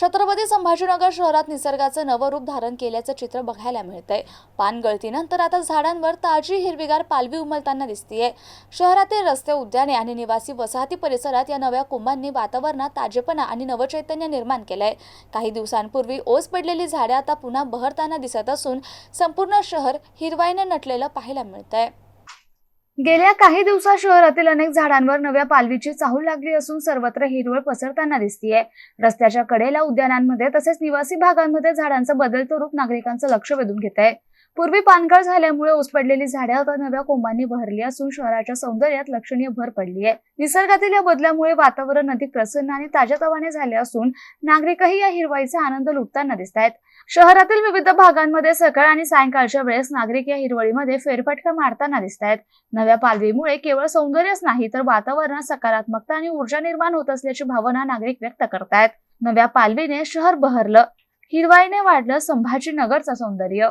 छत्रपती संभाजीनगर शहरात निसर्गाचं नवं रूप धारण केल्याचं चित्र बघायला मिळतंय। पानगळतीनंतर आता झाडांवर ताजी हिरवीगार पालवी उमलताना दिसतीये। शहरातील रस्ते, उद्याने आणि निवासी वसाहती परिसरात या नव्या कुंभांनी वातावरणात ताजेपणा आणि नवचैतन्य निर्माण केलंय। काही दिवसांपूर्वी ओस पडलेली झाडे आता पुन्हा बहरताना दिसत असून संपूर्ण शहर हिरवाईने नटलेलं पाहायला मिळतंय। गेल्या काही दिवसात शहरातील अनेक झाडांवर नव्या पालवीची चाहूल लागली असून सर्वत्र हिरवळ पसरताना दिसतीये। रस्त्याच्या कडेला, उद्यानांमध्ये तसेच निवासी भागांमध्ये झाडांचं बदलतं रूप नागरिकांचं लक्ष वेधून घेतंय। पूर्वी पानगळ झाल्यामुळे ओस पडलेली झाडे आता नव्या कोंबांनी बहरली असून शहराच्या सौंदर्यात लक्षणीय भर पडली आहे। निसर्गातील या बदलामुळे वातावरण अधिक प्रसन्न आणि ताजेतवाने झाले असून नागरिकही या हिरवाईचा आनंद लुटताना दिसतायत। शहरातील विविध भागांमध्ये सकाळ आणि सायंकाळच्या वेळेस नागरिक या हिरवळीमध्ये फेरफटका मारताना दिसतायत। नव्या पालवीमुळे केवळ सौंदर्यच नाही तर वातावरणात सकारात्मकता आणि ऊर्जा निर्माण होत असल्याची भावना नागरिक व्यक्त करतायत। नव्या पालवीने शहर बहरलं, हिरवाईने वाढलं संभाजीनगरचं सौंदर्य।